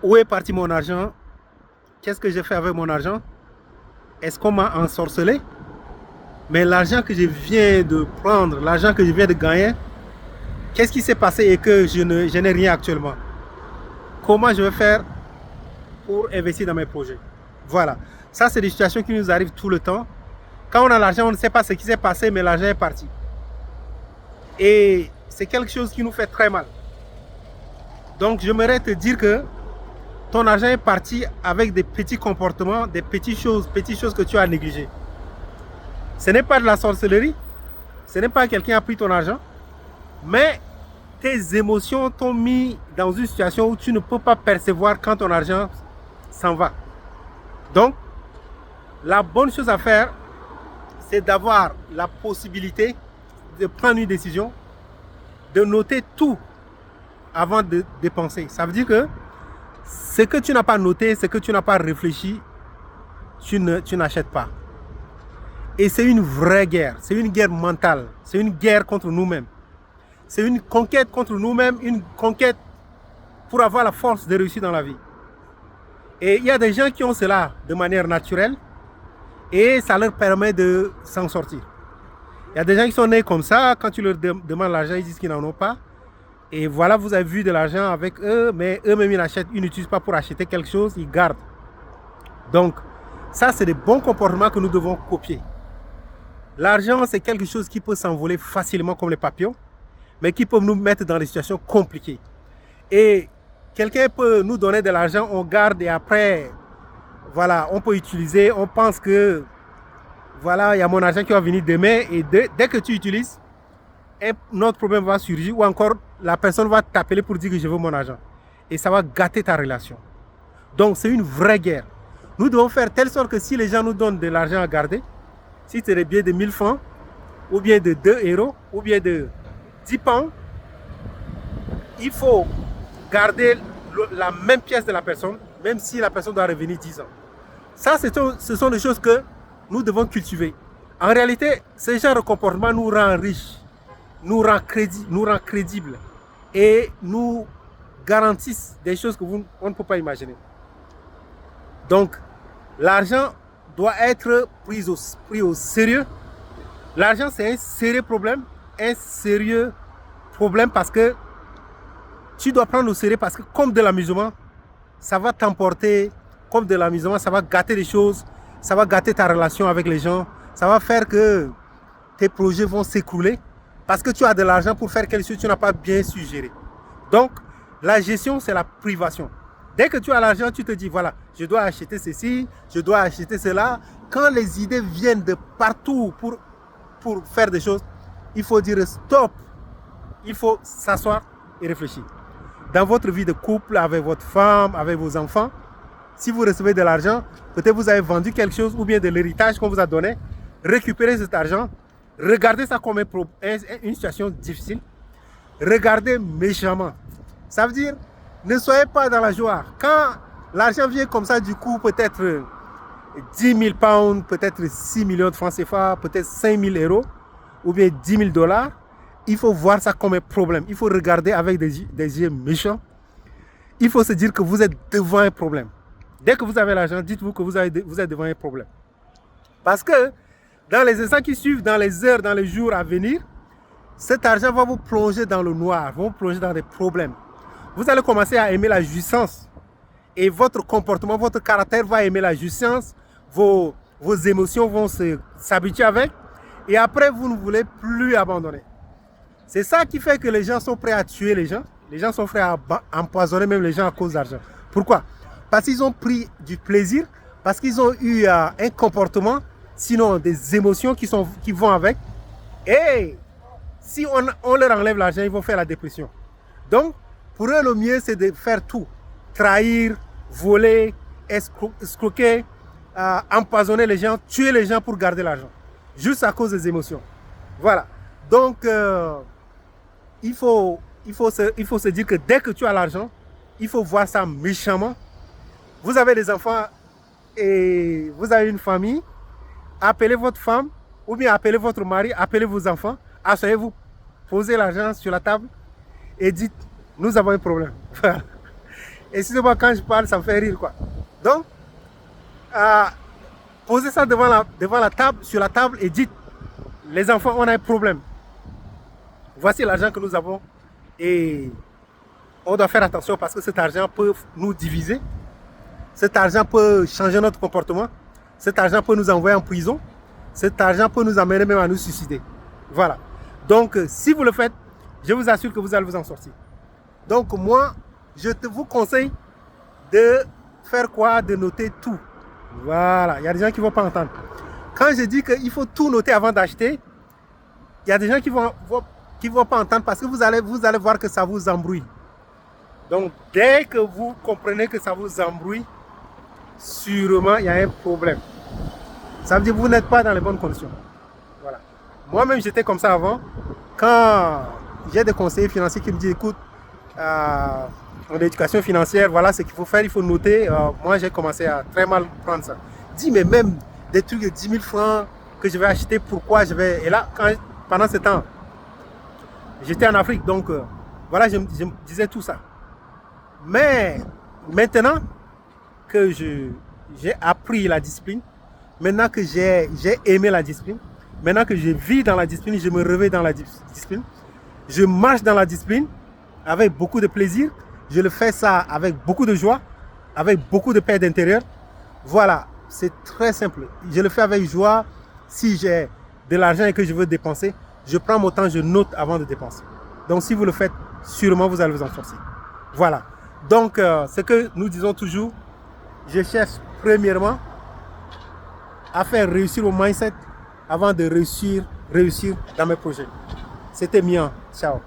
Où est parti mon argent? Qu'est-ce que j'ai fait avec mon argent? Est-ce qu'on m'a ensorcelé? Mais l'argent que je viens de prendre, l'argent que je viens de gagner, qu'est-ce qui s'est passé et que je n'ai rien actuellement? Comment je vais faire pour investir dans mes projets? Voilà. Ça, c'est des situations qui nous arrivent tout le temps. Quand on a l'argent, on ne sait pas ce qui s'est passé, mais l'argent est parti. Et c'est quelque chose qui nous fait très mal. Donc, j'aimerais te dire que ton argent est parti avec des petits comportements, des petites choses que tu as négligées. Ce n'est pas de la sorcellerie, ce n'est pas quelqu'un qui a pris ton argent, mais tes émotions t'ont mis dans une situation où tu ne peux pas percevoir quand ton argent s'en va. Donc, la bonne chose à faire, c'est d'avoir la possibilité de prendre une décision, de noter tout avant de dépenser. Ça veut dire que ce que tu n'as pas noté, ce que tu n'as pas réfléchi, tu n'achètes pas. Et c'est une vraie guerre, c'est une guerre mentale, c'est une guerre contre nous-mêmes. C'est une conquête contre nous-mêmes, une conquête pour avoir la force de réussir dans la vie. Et il y a des gens qui ont cela de manière naturelle et ça leur permet de s'en sortir. Il y a des gens qui sont nés comme ça, quand tu leur demandes l'argent, ils disent qu'ils n'en ont pas. Et voilà, vous avez vu de l'argent avec eux, mais eux-mêmes ils achètent, ils n'utilisent pas pour acheter quelque chose, ils gardent. Donc, ça c'est des bons comportements que nous devons copier. L'argent, c'est quelque chose qui peut s'envoler facilement comme les papillons, mais qui peut nous mettre dans des situations compliquées. Et quelqu'un peut nous donner de l'argent, on garde et après, voilà, on peut utiliser, on pense que, voilà, il y a mon argent qui va venir demain et dès que tu utilises, un autre problème va surgir ou encore la personne va t'appeler pour dire que je veux mon argent. Et ça va gâter ta relation. Donc, c'est une vraie guerre. Nous devons faire telle sorte que si les gens nous donnent de l'argent à garder, si c'est des billets de 1000 francs, ou bien de 2 euros, ou bien de 10 pounds, il faut garder la même pièce de la personne, même si la personne doit revenir 10 ans. Ça, ce sont des choses que nous devons cultiver. En réalité, ce genre de comportement nous rend riches, nous rend crédibles et nous garantissent des choses que on ne peut pas imaginer. Donc, l'argent doit être pris au sérieux. L'argent, c'est un sérieux problème parce que tu dois prendre au sérieux parce que comme de l'amusement, ça va t'emporter, comme de l'amusement, ça va gâter les choses, ça va gâter ta relation avec les gens, ça va faire que tes projets vont s'écrouler parce que tu as de l'argent pour faire quelque chose que tu n'as pas bien su gérer. Donc, la gestion, c'est la privation. Dès que tu as l'argent, tu te dis, voilà, je dois acheter ceci, je dois acheter cela. Quand les idées viennent de partout pour faire des choses, il faut dire stop. Il faut s'asseoir et réfléchir. Dans votre vie de couple, avec votre femme, avec vos enfants, si vous recevez de l'argent, peut-être vous avez vendu quelque chose ou bien de l'héritage qu'on vous a donné, récupérez cet argent, regardez ça comme une situation difficile, regardez méchamment. Ça veut dire, ne soyez pas dans la joie. Quand l'argent vient comme ça, du coup, peut-être 10 000 pounds, peut-être 6 millions de francs CFA, peut-être 5 000 euros, ou bien 10 000 $, il faut voir ça comme un problème. Il faut regarder avec des yeux méchants. Il faut se dire que vous êtes devant un problème. Dès que vous avez l'argent, dites-vous que vous êtes devant un problème. Parce que dans les instants qui suivent, dans les heures, dans les jours à venir, cet argent va vous plonger dans le noir, va vous plonger dans des problèmes. Vous allez commencer à aimer la jouissance. Et votre comportement, votre caractère va aimer la jouissance. Vos émotions vont s'habituer avec. Et après, vous ne voulez plus abandonner. C'est ça qui fait que les gens sont prêts à tuer les gens. Les gens sont prêts à empoisonner même les gens à cause d'argent. Pourquoi? Parce qu'ils ont pris du plaisir, parce qu'ils ont eu un comportement, sinon des émotions qui vont avec. Et si on leur enlève l'argent, ils vont faire la dépression. Donc, pour eux, le mieux, c'est de faire tout. Trahir, voler, escroquer, empoisonner les gens, tuer les gens pour garder l'argent. Juste à cause des émotions. Voilà. Donc, il faut se dire que dès que tu as l'argent, il faut voir ça méchamment. Vous avez des enfants et vous avez une famille, appelez votre femme ou bien appelez votre mari, appelez vos enfants, asseyez-vous, posez l'argent sur la table et dites, nous avons un problème. Excusez-moi, quand je parle, ça me fait rire, quoi. Donc, posez ça devant la table, sur la table et dites, les enfants, on a un problème. Voici l'argent que nous avons et on doit faire attention parce que cet argent peut nous diviser. Cet argent peut changer notre comportement. Cet argent peut nous envoyer en prison. Cet argent peut nous amener même à nous suicider. Voilà. Donc, si vous le faites, je vous assure que vous allez vous en sortir. Donc, moi, je vous conseille de faire quoi? De noter tout. Voilà. Il y a des gens qui ne vont pas entendre. Quand je dis qu'il faut tout noter avant d'acheter, il y a des gens qui ne vont pas entendre parce que vous allez voir que ça vous embrouille. Donc, dès que vous comprenez que ça vous embrouille, sûrement, il y a un problème. Ça veut dire que vous n'êtes pas dans les bonnes conditions. Voilà. Moi-même, j'étais comme ça avant. Quand j'ai des conseillers financiers qui me disent, écoute, en éducation financière, voilà ce qu'il faut faire, il faut noter. Moi, j'ai commencé à très mal prendre ça. Dis, mais même des trucs de 10 000 francs que je vais acheter, pourquoi je vais... Et là, pendant ce temps, j'étais en Afrique, donc voilà, je me disais tout ça. Mais maintenant que j'ai appris la discipline, maintenant que j'ai aimé la discipline, maintenant que je vis dans la discipline, je me réveille dans la discipline, je marche dans la discipline avec beaucoup de plaisir, je le fais ça avec beaucoup de joie, avec beaucoup de paix d'intérieur. Voilà, c'est très simple. Je le fais avec joie. Si j'ai de l'argent et que je veux dépenser, je prends mon temps, je note avant de dépenser. Donc si vous le faites, sûrement vous allez vous en sortir. Voilà. Donc, ce que nous disons toujours, je cherche premièrement à faire réussir mon mindset avant de réussir dans mes projets. C'était Mian. Ciao.